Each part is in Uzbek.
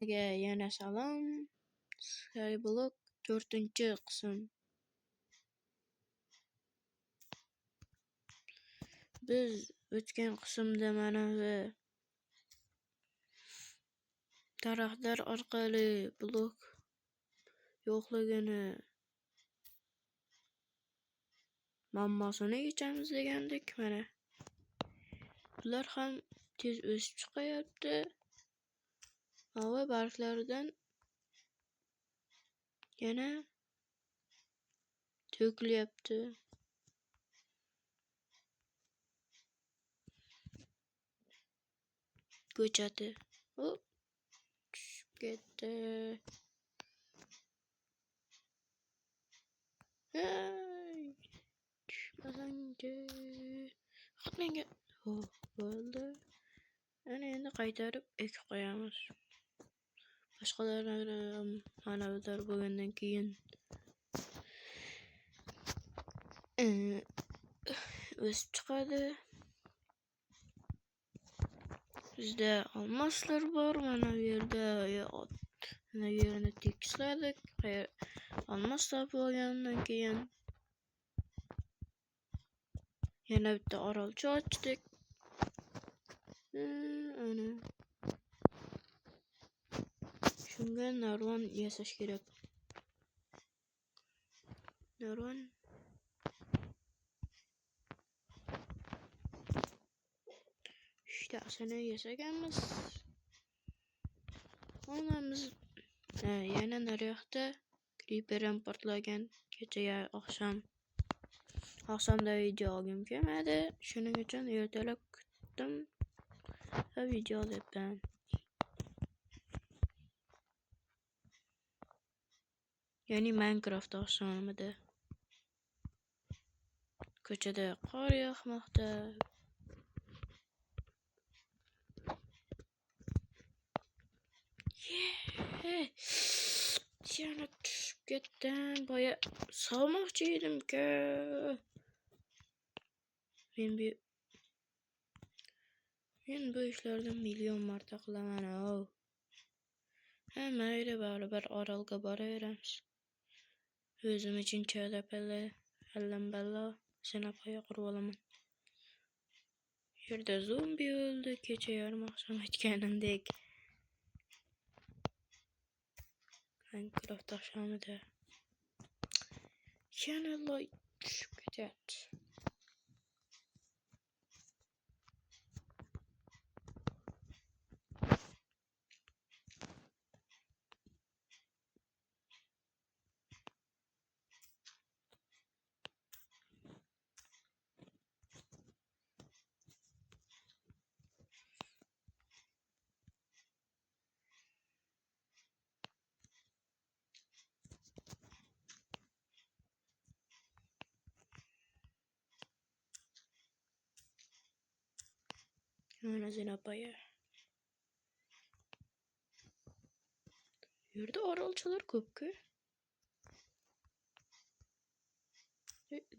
Yana salom. Skyblock 4-qism. Biz o'tgan qismda mana bu daraxtlar orqali blok yo'qligini muammosini yechamiz degandik. Mana bular ham tez o'sib chiqayapti. Havo barglaridan yana to'kilyapti. Ko'chati. Hop, tushib ketdi. Hey, tushmasangchi. Menga bo'ldi. Ana endi qaytarib ekib qo'yamiz. Boshqalarni mana bular bo'lgandan keyin o'sib chiqadi. Bizda olmoslar bor. Mana bu yerda mana bu yerni tekisladik. Olmos topib olgandan keyin yana bitta orolcha ochdik. Ana shunga narvon yasash kerak. Narvon ishtasini yasaganmiz. Onamiz yana naryoqda creeper portlagan. Kecha oqshomda video olgim kelmadi. Shuning uchun ertalab kutdim va video olyapman. Ya'ni Minecraft oqshomida. Ko'chada qor yog'moqda. Yana tushib ketdim. Boya solmoqchi edim-ku. Men bu ishlarni million marta qilaman. Mayli, baribir orolga boraveramiz. O'zim uchun allambalo sinapoya qurib olaman. Yerda zombi o'ldi. Kecha yarim oqshom aytganimdek. Minecraft oqshomida. Yana light tushib ketyapti. Mana sinapoya. Yerda orolchalar ko'p-ku.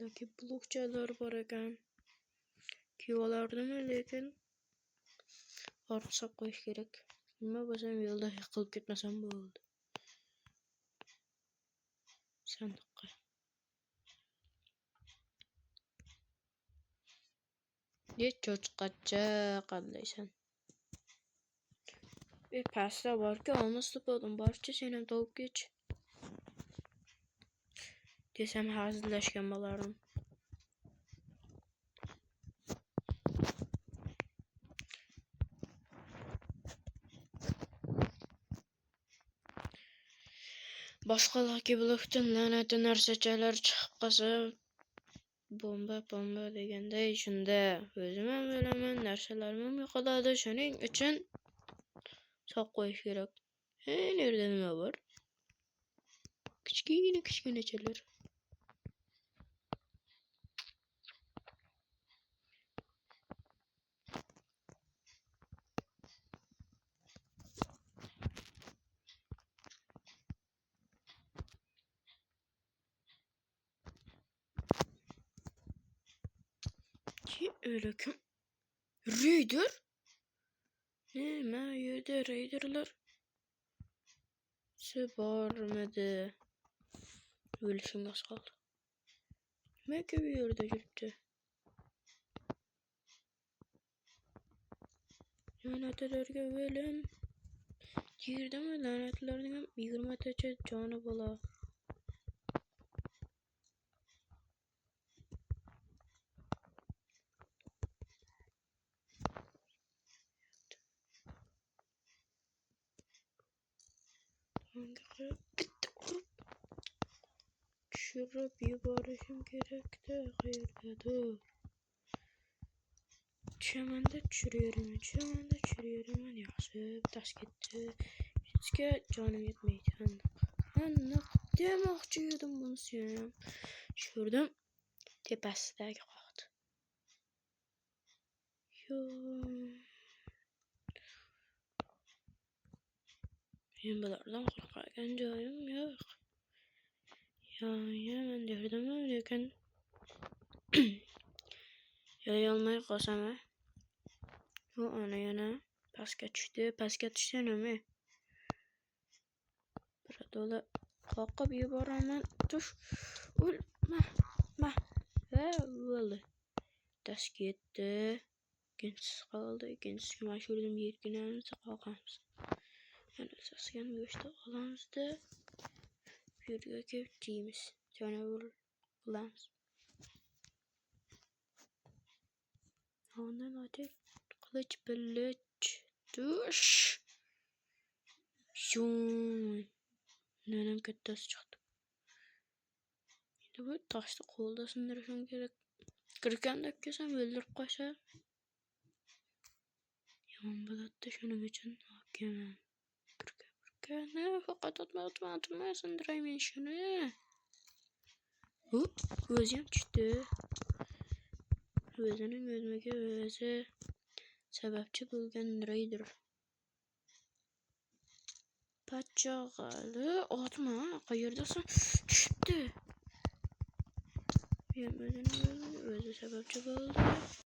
Lekin blokchalar bor ekan. Kiyolardimi, lekin ortiqcha qo'yish kerak. Nima bo'lsam yo'lda yiqilib ketmasam bo'ldi. Sandiqqa. Cho'chqacha qandaysan? Pastda borku, olmos topadim. Borchi, sen ham topib kech. Desam hazillashgan bo'lardim. Boshqa Lucky Blockdan la'nati narsachalar chiqib qolsa, bomba deganday, shunda o'zim ham o'laman, narsalarim yo'qoladi. Shuning uchun soq qo'yish kerak. Nerda nima bor? Kichkinachalar. Öyle kim? Raider? Nima yerda raiderlar? barmidi? O'lishim bas qoldi. Nimaga bu yerda yuribdi? La'natlarga o'lim. Yerdami la'natlarning ham 20 tacha joni bo'la. Bitta urib tushirib yuborishim kerak-da, qayerdadir. Tushamanda tushiraverman. Yaxshi, bittasi ketdi. Hechga jonim yetmaydi. Aniq demoqchi edim bunisi ham. Tushirdim. Tepasidagi qoqdi. Yo. Men bulardan qo'rqagan joyim yo'q. Men derdim, lekin yoyolmay qolsam. Ana yana pastga tushdi nima? Birodola qoqib yuboraman. Tush. O'lma. Bo'ldi. Tas ketdi. Ikkinchisi qoldi. Ikkinchisiga mashhurdim yerginamiz qoqamiz. Yana sasgan go'shtni olamiz-da, bu yerga kelib yeymiz. Jonavor qilamiz. Ondan o'tib qilich bilich tush. Shun. Nanam kattasi chiqdi. Endi bu toshni qo'lda sindirishim kerak. Kirganda kesam o'ldirib qo'ysa. Yomon bo'ladi shuning uchun olganman. Kirganda faqat otma sindiraymen shuni. O'zi ham tushdi. O'zining o'limiga o'zi sababchi bo'lgandiraydir. Pachog'ali otma qayerdasan? Tushdi. O'zi sababchi bo'ldi.